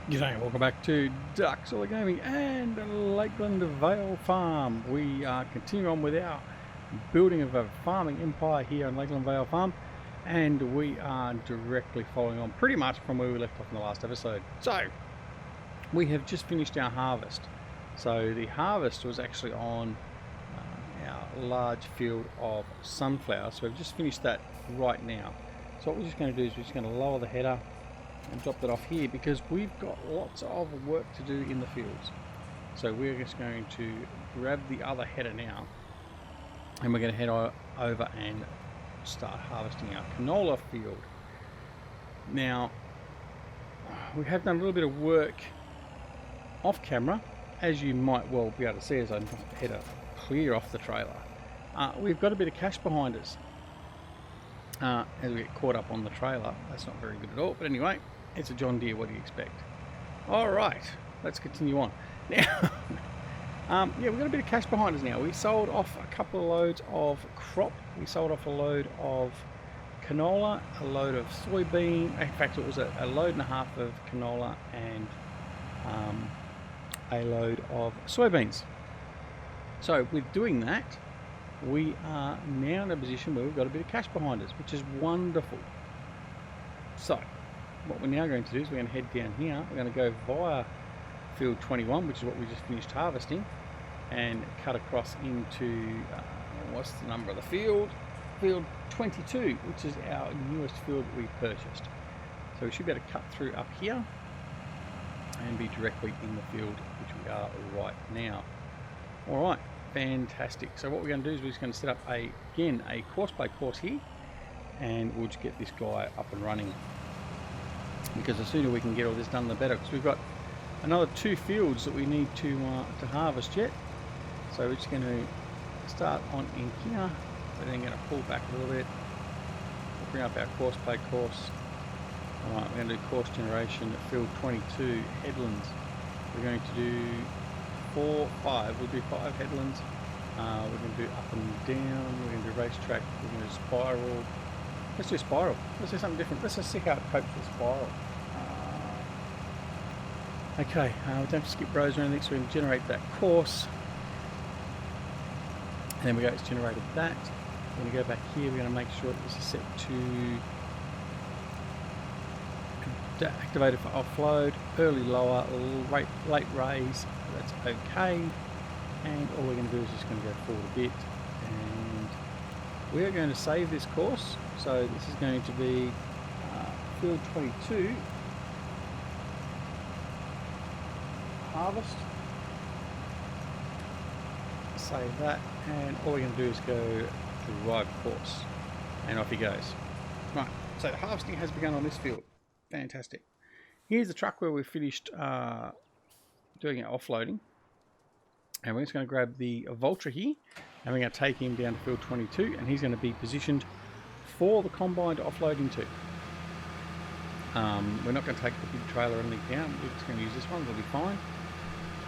G'day, welcome back to Ducks All Gaming and LakeLand Vale Farm. We are continuing on with our building of a farming empire here on LakeLand Vale Farm, and we are directly following on pretty much from where we left off in the last episode. So, we have just finished our harvest. So the harvest was actually on our large field of sunflower. So we've just finished that right now. So what we're just going to do is we're just going to lower the header and drop that off here because we've got lots of work to do in the fields. So we're just going to grab the other header now and we're going to head over and start harvesting our canola field. Now we have done a little bit of work off camera, as you might well be able to see as I knock the header clear off the trailer. We've got a bit of cash behind us as we get caught up on the trailer. That's not very good at all, but anyway, it's a John Deere, what do you expect? Alright, let's continue on. Now, yeah, we've got a bit of cash behind us now. We sold off a couple of loads of crop. We sold off a load of canola, a load of soybean. In fact, it was a load and a half of canola and a load of soybeans. So with doing that, we are now in a position where we've got a bit of cash behind us, which is wonderful. So what we're now going to do is we're going to head down here. We're going to go via field 21, which is what we just finished harvesting, and cut across into what's the number of the field? Field 22, which is our newest field that we purchased. So we should be able to cut through up here and be directly in the field which we are right now. Alright, fantastic. So what we're going to do is we're just going to set up again a course by course here, and we'll just get this guy up and running, because the sooner we can get all this done the better, because we've got another 2 fields that we need to harvest yet. So we're just going to start on in here. We're then going to pull back a little bit. We'll bring up our course by course. Alright, we're going to do course generation at field 22 headlands. We're going to do 5. We'll do 5 headlands. We're going to do up and down. We're going to do racetrack. We're going to do spiral. Let's do spiral. Let's do something different. Let's just see how it copes with spiral. Okay, we don't have to skip rows or anything, so we can generate that course. And then we go, it's generated that. We're going to go back here. We're going to make sure that this is set to activated for offload, early lower, late raise. That's okay. And all we're going to do is just going to go forward a bit, and we are going to save this course. So this is going to be field 22 harvest. Save that, and all we're going to do is go drive course, and off he goes. Right, so the harvesting has begun on this field. Fantastic. Here's the truck where we've finished doing our offloading, and we're just going to grab the Vulture here, and we're going to take him down to field 22, and he's going to be positioned for the combine to offload into. We're not going to take the big trailer or anything down. We're just going to use this one. It'll be fine.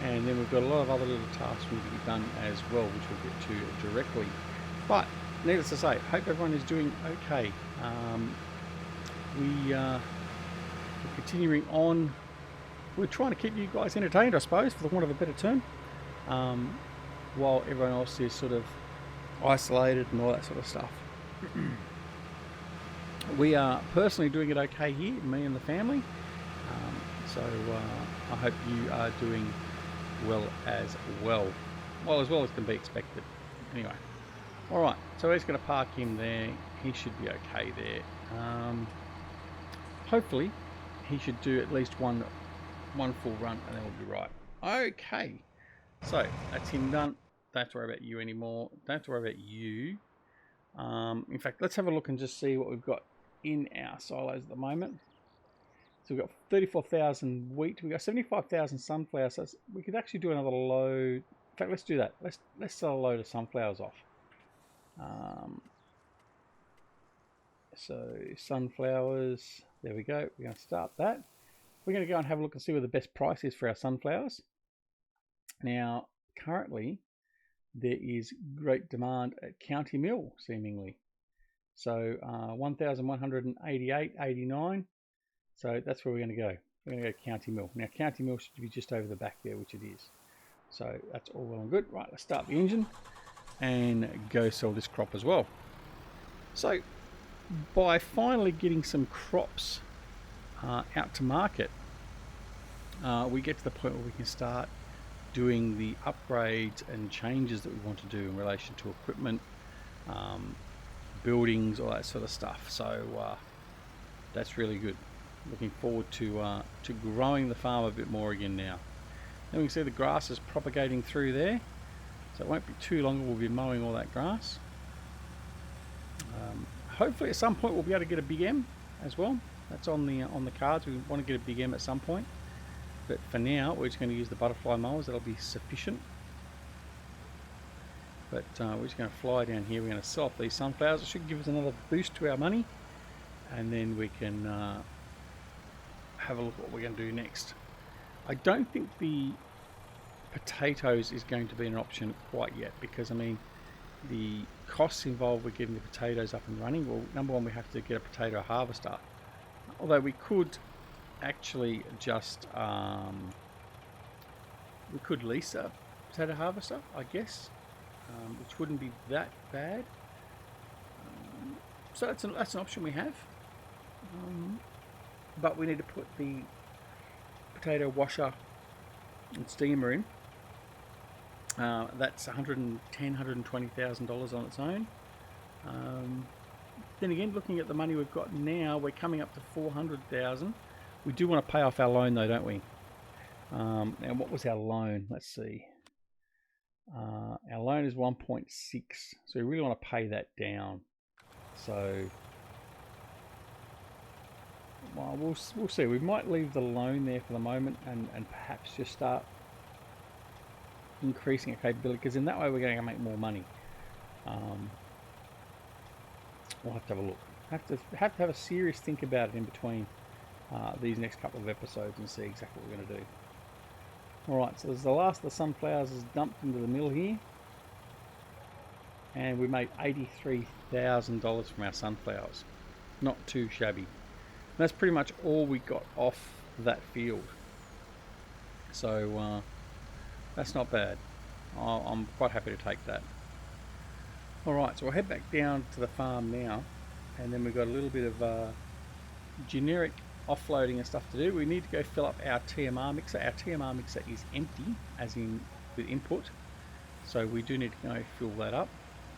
And then we've got a lot of other little tasks we need to be done as well, which we'll get to directly. But needless to say, hope everyone is doing okay. We're continuing on. We're trying to keep you guys entertained, I suppose, for the want of a better term, while everyone else is sort of isolated and all that sort of stuff. We are personally doing it okay here, me and the family. So I hope you are doing well as well. Well, as well as can be expected. Anyway. Alright, so we're just going to park him there. He should be okay there. Hopefully, he should do at least one full run, and then we'll be right. Okay, so that's him done. Don't have to worry about you anymore. Don't have to worry about you. In fact, let's have a look and just see what we've got in our silos at the moment. So we've got 34,000 wheat. We've got 75,000 sunflowers. So we could actually do another load. In fact, let's do that. Let's sell a load of sunflowers off. So sunflowers. There we go. We're going to start that. We're going to go and have a look and see where the best price is for our sunflowers. Now, currently, there is great demand at County Mill, seemingly. So 1,188.89. So that's where we're going to go. we're going to go County Mill. Now County Mill should be just over the back there, which it is. So that's all well and good. Right, let's start the engine and go sell this crop as well. So by finally getting some crops out to market, we get to the point where we can start doing the upgrades and changes that we want to do in relation to equipment, buildings, all that sort of stuff. So that's really good. Looking forward to growing the farm a bit more again now. And we can see the grass is propagating through there, so it won't be too long we'll be mowing all that grass. Hopefully at some point we'll be able to get a big M as well. That's on the cards. We want to get a big M at some point, but for now we're just going to use the butterfly mowers. That'll be sufficient. But we're just going to fly down here. We're going to sell off these sunflowers. It should give us another boost to our money, and then we can have a look at what we're going to do next. I don't think the potatoes is going to be an option quite yet, because I mean the costs involved with getting the potatoes up and running. Well, number one, we have to get a potato harvester, although we could actually just we could lease a potato harvester, I guess, which wouldn't be that bad. So that's an option we have, but we need to put the potato washer and steamer in. That's $120,000 on its own. Then again, looking at the money we've got now, we're coming up to $400,000. We do want to pay off our loan though, don't we? And what was our loan? Let's see. Our loan is 1.6, so we really want to pay that down. So well, we'll see. We might leave the loan there for the moment and perhaps just start increasing our capability, because in that way we're going to make more money. We'll have to have a look. Have to have a serious think about it in between these next couple of episodes and see exactly what we're going to do. Alright, so there's the last of the sunflowers is dumped into the mill here, and we made $83,000 from our sunflowers. Not too shabby. And that's pretty much all we got off that field. So that's not bad. I'm quite happy to take that. Alright, so we'll head back down to the farm now, and then we've got a little bit of generic offloading and stuff to do. We need to go fill up our TMR mixer. Our TMR mixer is empty, as in with input, so we do need to go fill that up.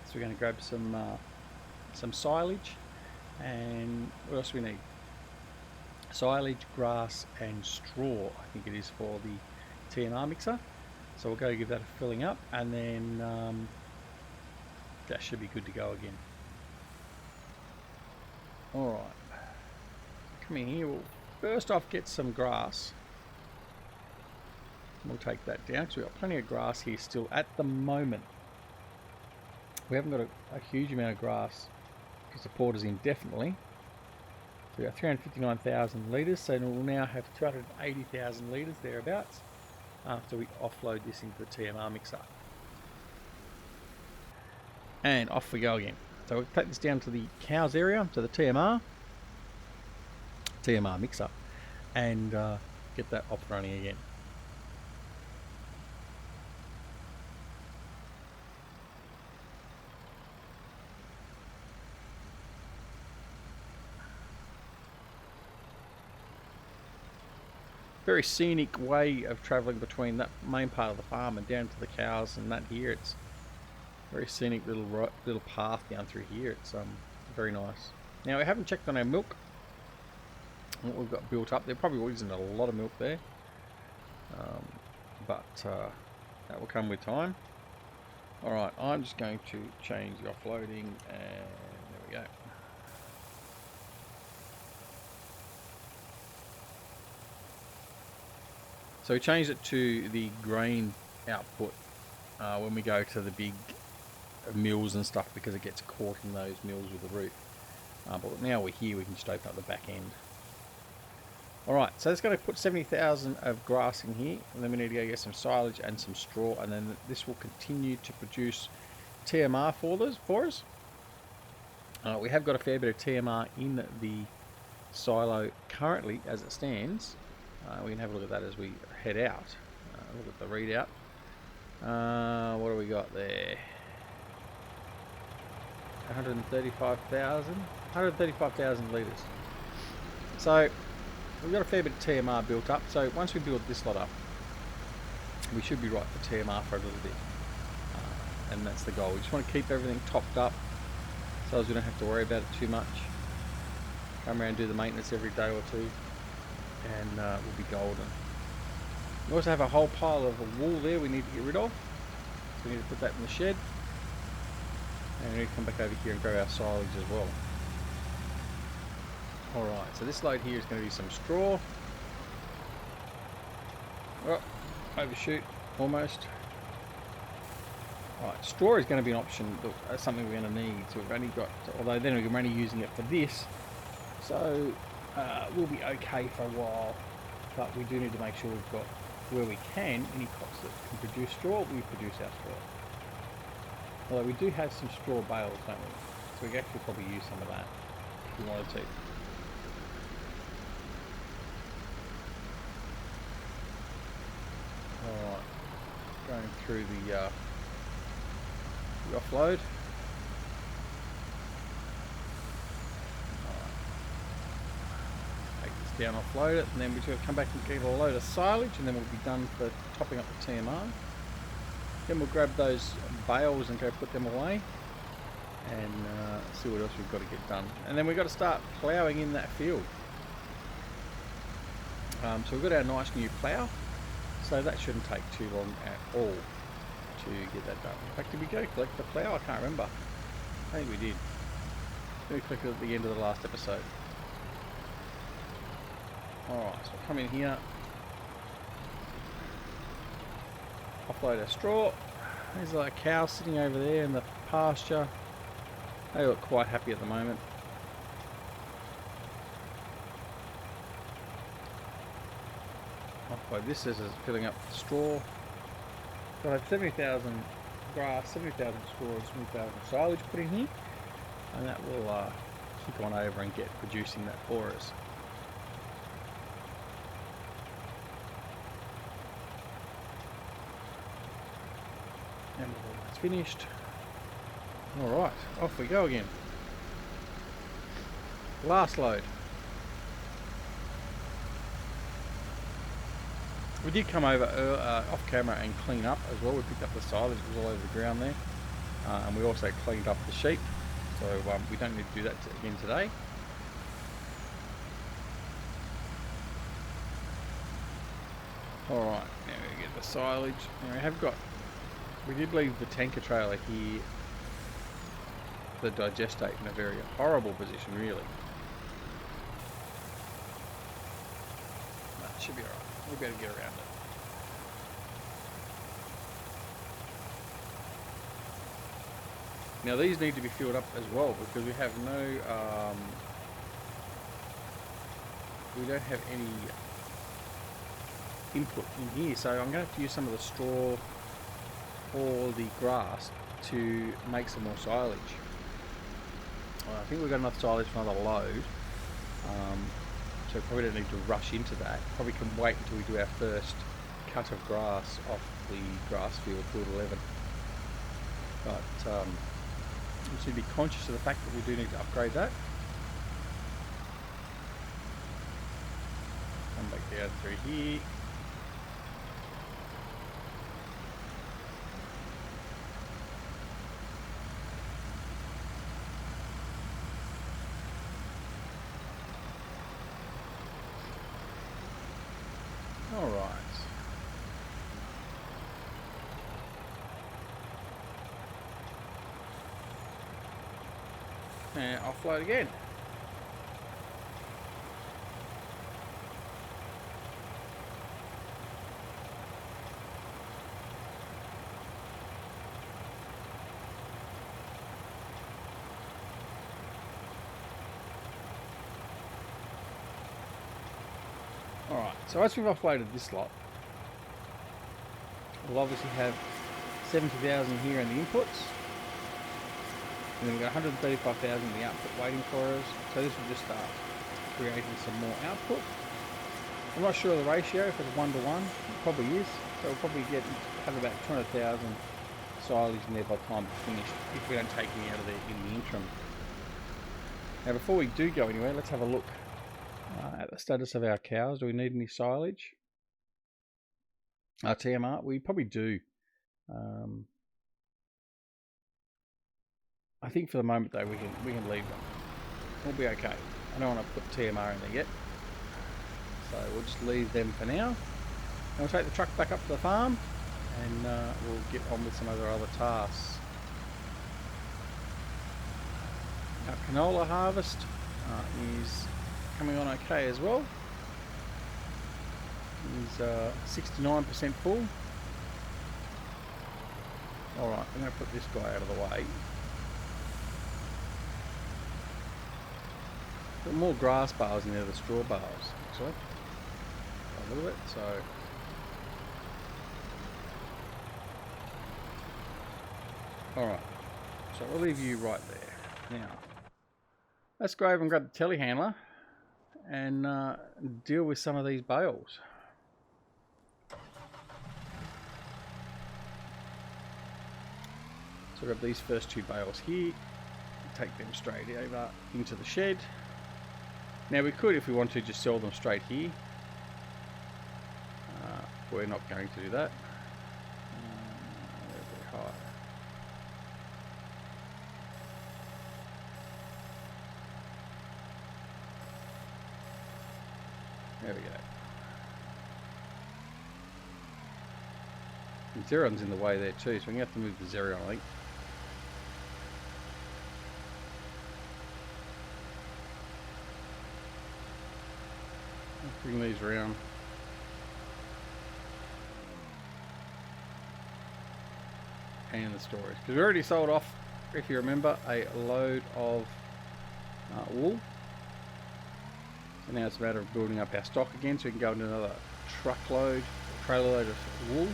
So we're going to grab some silage, and what else do we need? Silage, grass and straw, I think it is, for the TMR mixer. So we'll go give that a filling up, and then that should be good to go again. Alright, come in here. We'll first off get some grass. We'll take that down because we've got plenty of grass here still at the moment. We haven't got a huge amount of grass to support us indefinitely. So we've got 359,000 litres, so we'll now have 280,000 litres thereabouts after we offload this into the TMR mixer. And off we go again. So we'll take this down to the cows area, to the TMR mixer, and get that off and running again. Very scenic way of travelling between that main part of the farm and down to the cows and that here. It's very scenic little path down through here. It's very nice. Now we haven't checked on our milk, what we've got built up. There probably isn't a lot of milk there, but that will come with time. Alright, I'm just going to change the offloading, and there we go. So we changed it to the grain output when we go to the big mills and stuff, because it gets caught in those mills with the root. But now we're here, we can just open up the back end. Alright, so it's going to put 70,000 of grass in here, and then we need to go get some silage and some straw, and then this will continue to produce TMR for us. We have got a fair bit of TMR in the silo currently as it stands, We can have a look at that as we head out. Look at the readout. What do we got there? 135,000 litres. So we've got a fair bit of TMR built up. So once we build this lot up, we should be right for TMR for a little bit. And that's the goal. We just want to keep everything topped up so as we don't have to worry about it too much. Come around and do the maintenance every day or two, and we'll be golden. We also have a whole pile of wool there we need to get rid of. So we need to put that in the shed. And we need to come back over here and grab our silage as well. Alright, so this load here is going to be some straw. Oh, overshoot, almost. Right, straw is going to be an option, that's something we're going to need. So we've only got, although then we're only using it for this. So we'll be okay for a while. But we do need to make sure we've got, where we can, any crops that can produce straw, we produce our straw. Although we do have some straw bales, don't we? So we can actually probably use some of that if we wanted to. Alright, going through the offload. Alright. Take this down, offload it, and then we're just going to come back and get a load of silage, and then we'll be done for topping up the TMR. Then we'll grab those bales and go put them away and see what else we've got to get done. And then we've got to start ploughing in that field. So we've got our nice new plough, so that shouldn't take too long at all to get that done. In fact, did we go collect the plough? I can't remember. I think we did. We collected it at the end of the last episode. Alright, so we'll come in here. Offload our straw. There's a cow sitting over there in the pasture. They look quite happy at the moment. Offload this as it's filling up the straw. So I have 70,000 grass, 70,000 straw and 70,000 silage put in here. And that will kick on over and get producing that for us. And that's finished. Alright, off we go again. Last load. We did come over off camera and clean up as well. We picked up the silage, it was all over the ground there. And we also cleaned up the sheep. So we don't need to do that again today. Alright, now we get the silage. Now we did leave the tanker trailer here, the digestate, in a very horrible position really. That should be alright. We'll be able to get around it. Now these need to be filled up as well because we have no, we don't have any input in here. So I'm going to have to use some of the straw or the grass to make some more silage. I think we've got enough silage for another load. So probably don't need to rush into that. Probably can wait until we do our first cut of grass off the grass field, field 11. But we should be conscious of the fact that we do need to upgrade that. Come back down through here. Alright. And offload again. Alright, so once we've offloaded this lot, we'll obviously have 70,000 here in the inputs, and then we've got 135,000 in the output waiting for us, so this will just start creating some more output. I'm not sure of the ratio, if it's 1 to 1. It probably is. So we'll probably have about 200,000 silage in there by the time it's finished, if we don't take any out of there in the interim. Now before we do go anywhere, let's have a look at the status of our cows. Do we need any silage? Our TMR, we probably do. I think for the moment though, we can leave them. We'll be okay. I don't want to put TMR in there yet, so we'll just leave them for now. And we'll take the truck back up to the farm, and we'll get on with some other tasks. Our canola harvest is coming on okay as well. It's 69% full. Alright, I'm going to put this guy out of the way. Got more grass bales in there than straw bales, actually. A little bit, so. Alright, so we'll leave you right there. Now, let's go over and grab the telehandler and deal with some of these bales. So grab these first 2 bales here, take them straight over into the shed. Now we could, if we want to, just sell them straight here. We're not going to do that. They're very high. There we go. And Xerion's in the way there too, so we're going to have to move the Xerion, I think. Bring these around. And the storage, because we already sold off, if you remember, a load of wool. So now it's a matter of building up our stock again, so we can go into another truckload, trailer load of wool.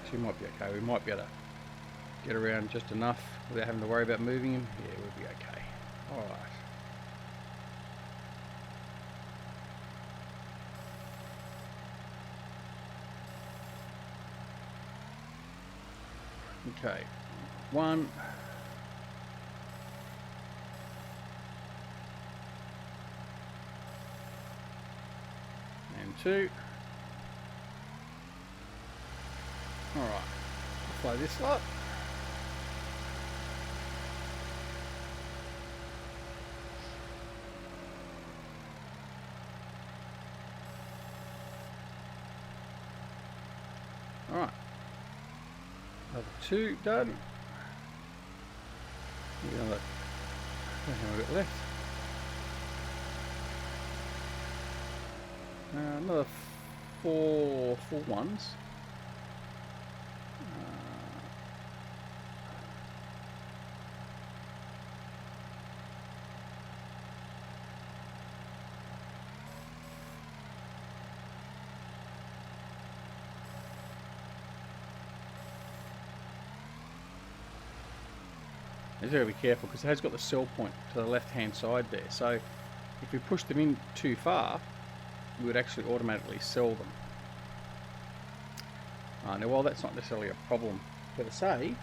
She might be okay. We might be able to get around just enough without having to worry about moving him. Yeah, we'll be okay. Alright. Okay. 1. And 2. Alright. Apply this lot. Alright, another 2 done. Another, I have a bit left. Another 4 full ones. You've got to be careful because it has got the sell point to the left hand side there, so if we push them in too far we would actually automatically sell them. Now while that's not necessarily a problem per se,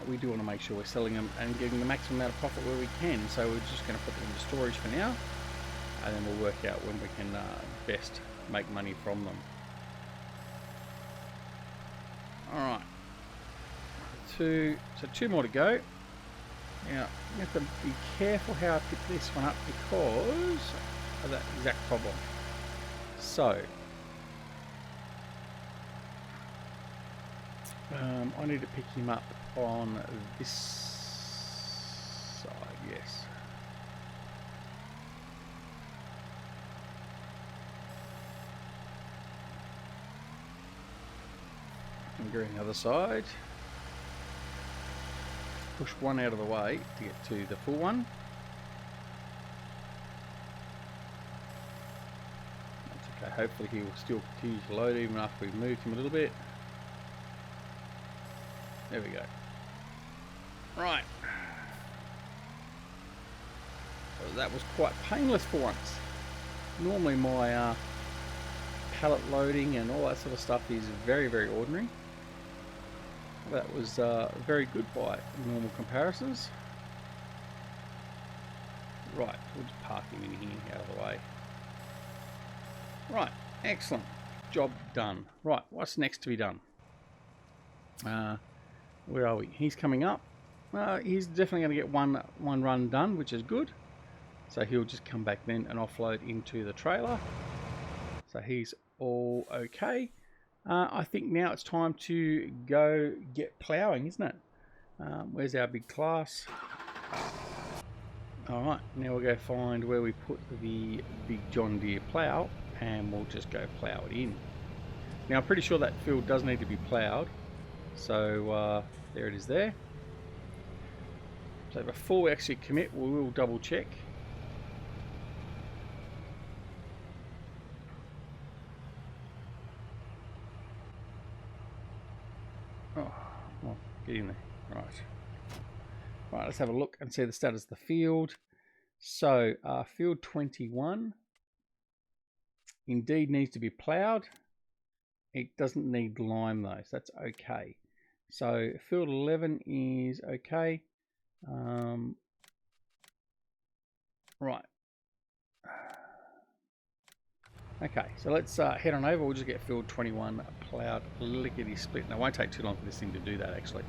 we do want to make sure we're selling them and getting the maximum amount of profit where we can, so we're just going to put them into storage for now, and then we'll work out when we can best make money from them. Alright, so 2 more to go. Now, you have to be careful how I pick this one up because of that exact problem. So, I need to pick him up on this side, yes. And go on the other side. Push one out of the way to get to the full one. That's okay, hopefully he will still continue to load even after we've moved him a little bit. There we go. Right. that was quite painless for once. Normally my pallet loading and all that sort of stuff is very, very ordinary. That was very good by normal comparisons. Right, we'll just park him in here out of the way. Right, excellent. Job done. Right, what's next to be done? Where are we? He's coming up. He's definitely going to get one run done, which is good. So he'll just come back then and offload into the trailer. So he's all okay. I think now it's time to go get ploughing, isn't it? Where's our big class? Alright, now we'll go find where we put the big John Deere plough, and we'll just go plough it in. Now I'm pretty sure that field does need to be ploughed, so there it is there. So before we actually commit, we will double check. Oh, well, get in there. Right. Right, let's have a look and see the status of the field. So, field 21 indeed needs to be ploughed. It doesn't need lime though, so that's okay. So, field 11 is okay. Right. Okay, so let's head on over. We'll just get field 21 ploughed lickety split. And it won't take too long for this thing to do that actually.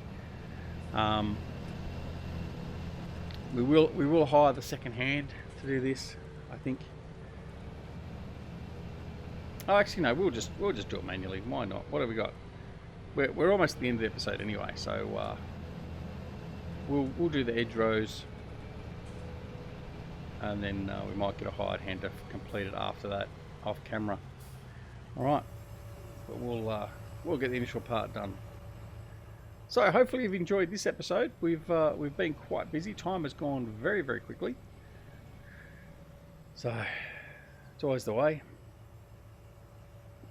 We will hire the second hand to do this, I think. Oh, actually no, we'll just do it manually. Why not? What have we got? We're almost at the end of the episode anyway, so we'll do the edge rows, and then we might get a hired hand to complete it after that off camera. All right, but we'll get the initial part done. So hopefully you've enjoyed this episode. We've been quite busy. Time has gone very, very quickly. So it's always the way.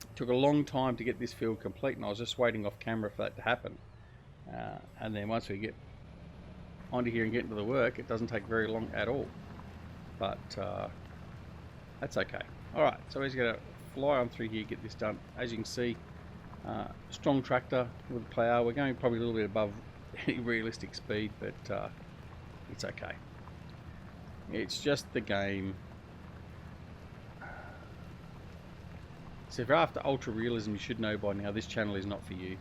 It took a long time to get this field complete, and I was just waiting off camera for that to happen. And then once we get onto here and get into the work, it doesn't take very long at all. But that's okay. All right, so we're just going to fly on through here, get this done. As you can see, strong tractor with a plough. We're going probably a little bit above any realistic speed, but it's okay. It's just the game. So if you're after ultra realism, you should know by now this channel is not for you.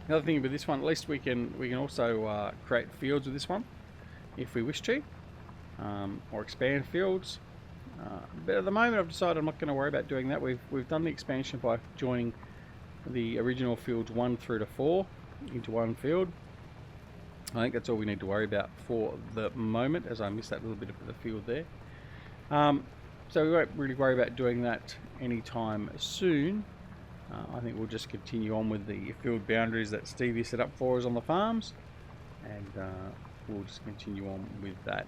Another thing with this one, at least we can also create fields with this one, if we wish to, or expand fields. But at the moment, I've decided I'm not going to worry about doing that. We've done the expansion by joining the original fields 1 through to 4 into one field. I think that's all we need to worry about for the moment, as I missed that little bit of the field there. So we won't really worry about doing that anytime soon. I think we'll just continue on with the field boundaries that Stevie set up for us on the farms, and we'll just continue on with that.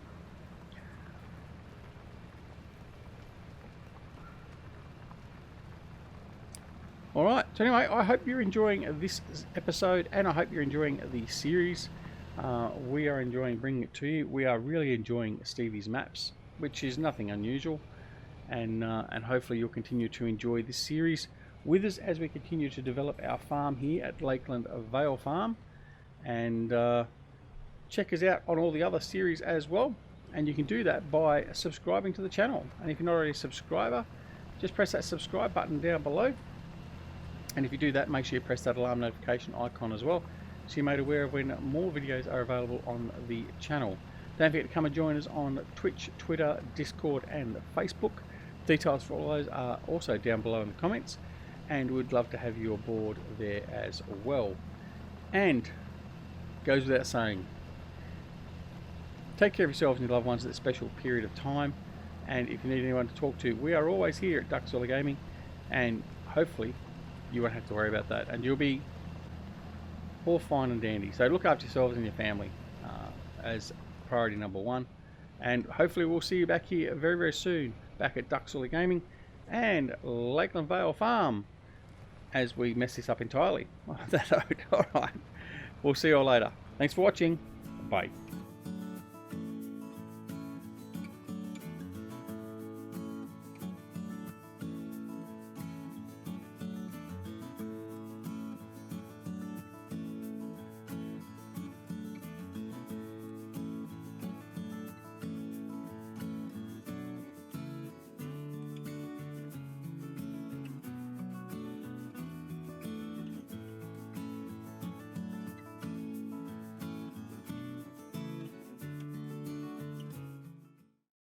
Alright, so anyway, I hope you're enjoying this episode, and I hope you're enjoying the series. We are enjoying bringing it to you. We are really enjoying Stevie's maps, which is nothing unusual, and hopefully you'll continue to enjoy this series with us as we continue to develop our farm here at LakeLand Vale Farm. And check us out on all the other series as well, and you can do that by subscribing to the channel. And if you're not already a subscriber, just press that subscribe button down below, and if you do that, make sure you press that alarm notification icon as well, so you're made aware of when more videos are available on the channel. Don't forget to come and join us on Twitch, Twitter, Discord and Facebook. Details for all those are also down below in the comments, and we'd love to have you aboard there as well. And goes without saying, take care of yourselves and your loved ones at this special period of time, and if you need anyone to talk to, we are always here at Duxola Gaming, and hopefully you won't have to worry about that, and you'll be all fine and dandy. So look after yourselves and your family as priority number one. And hopefully we'll see you back here very, very soon, back at Duxley Gaming and LakeLand Vale Farm, as we mess this up entirely. Alright, we'll see you all later. Thanks for watching. Bye.